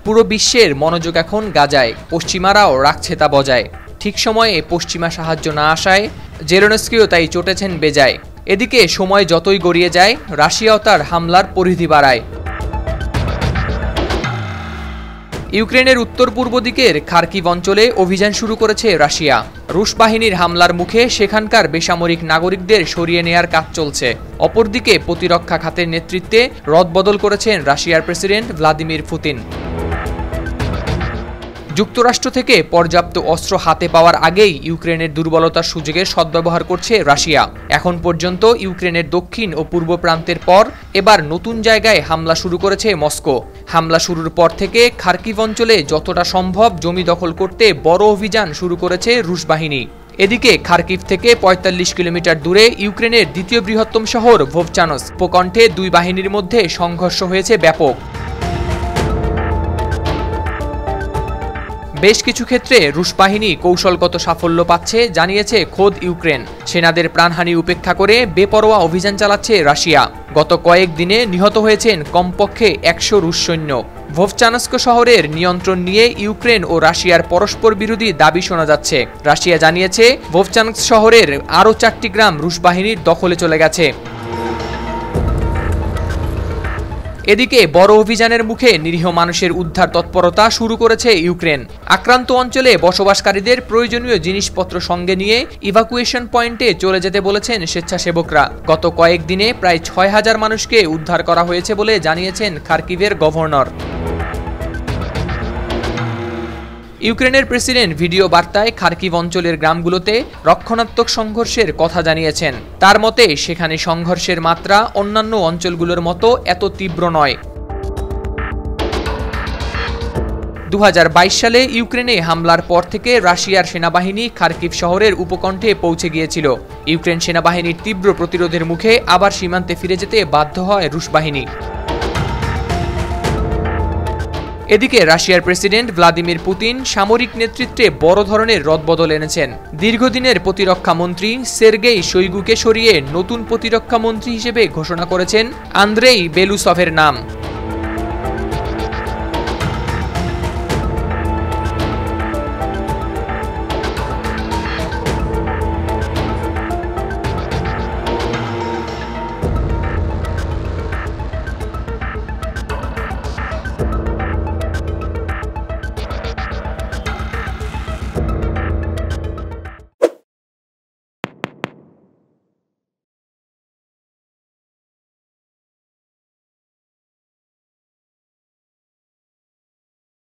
পুরো বিশ্বের মনোযোগ এখন গাজায়, পশ্চিমারাও রাখছে তা বজায়। ঠিক সময়ে পশ্চিমা সাহায্য না আসায় জেলেনস্কিও তাই চটেছেন বেজায়। এদিকে সময় যতই গড়িয়ে যায়, রাশিয়াও তার হামলার পরিধি বাড়ায়। ইউক্রেনের উত্তর পূর্ব দিকের খার্কিভ অঞ্চলে অভিযান শুরু করেছে রাশিয়া। রুশ বাহিনীর হামলার মুখে সেখানকার বেসামরিক নাগরিকদের সরিয়ে নেয়ার কাজ চলছে। অপরদিকে প্রতিরক্ষা খাতের নেতৃত্বে রদবদল করেছেন রাশিয়ার প্রেসিডেন্ট ভ্লাদিমির পুতিন। যুক্তরাষ্ট্র থেকে পর্যাপ্ত অস্ত্র হাতে পাওয়ার আগেই ইউক্রেনের দুর্বলতার সুযোগের সদ্ব্যবহার করছে রাশিয়া। এখন পর্যন্ত ইউক্রেনের দক্ষিণ ও পূর্ব প্রান্তের পর এবার নতুন জায়গায় হামলা শুরু করেছে মস্কো। হামলা শুরুর পর থেকে খার্কিভ অঞ্চলে যতটা সম্ভব জমি দখল করতে বড় অভিযান শুরু করেছে রুশ বাহিনী। এদিকে খার্কিভ থেকে ৪৫ কিলোমিটার দূরে ইউক্রেনের দ্বিতীয় বৃহত্তম শহর ভোভচানস্ক উপকণ্ঠে দুই বাহিনীর মধ্যে সংঘর্ষ হয়েছে ব্যাপক। বেশ কিছু ক্ষেত্রে রুশ বাহিনী কৌশলগত সাফল্য পাচ্ছে জানিয়েছে খোদ ইউক্রেন। সেনাদের প্রাণহানি উপেক্ষা করে বেপরোয়া অভিযান চালাচ্ছে রাশিয়া। গত কয়েক দিনে নিহত হয়েছেন কমপক্ষে ১০০ রুশ সৈন্য। ভোভচানস্ক শহরের নিয়ন্ত্রণ নিয়ে ইউক্রেন ও রাশিয়ার পরস্পর বিরোধী দাবি শোনা যাচ্ছে। রাশিয়া জানিয়েছে ভোভচানস্ক শহরের আরও ৪টি গ্রাম রুশ বাহিনীর দখলে চলে গেছে। এদিকে বড় অভিযানের মুখে নিরীহ মানুষের উদ্ধার তৎপরতা শুরু করেছে ইউক্রেন। আক্রান্ত অঞ্চলে বসবাসকারীদের প্রয়োজনীয় জিনিসপত্র সঙ্গে নিয়ে ইভাকুয়েশন পয়েন্টে চলে যেতে বলেছেন স্বেচ্ছাসেবকরা। গত কয়েকদিনে প্রায় ৬,০০০ মানুষকে উদ্ধার করা হয়েছে বলে জানিয়েছেন খার্কিভের গভর্নর। ইউক্রেনের প্রেসিডেন্ট ভিডিও বার্তায় খার্কিভ অঞ্চলের গ্রামগুলোতে রক্ষণাত্মক সংঘর্ষের কথা জানিয়েছেন। তার মতে সেখানে সংঘর্ষের মাত্রা অন্যান্য অঞ্চলগুলোর মতো এত তীব্র নয়। ২০২২ সালে ইউক্রেনে হামলার পর থেকে রাশিয়ার সেনাবাহিনী খার্কিভ শহরের উপকণ্ঠে পৌঁছে গিয়েছিল। ইউক্রেন সেনাবাহিনীর তীব্র প্রতিরোধের মুখে আবার সীমান্তে ফিরে যেতে বাধ্য হয় রুশ বাহিনী। এদিকে রাশিয়ার প্রেসিডেন্ট ভ্লাদিমির পুতিন সামরিক নেতৃত্বে বড় ধরনের রদবদল এনেছেন। দীর্ঘদিনের প্রতিরক্ষা মন্ত্রী সের্গেই শোইগুকে সরিয়ে নতুন প্রতিরক্ষা মন্ত্রী হিসেবে ঘোষণা করেছেন আন্দ্রেই বেলুসভের নাম।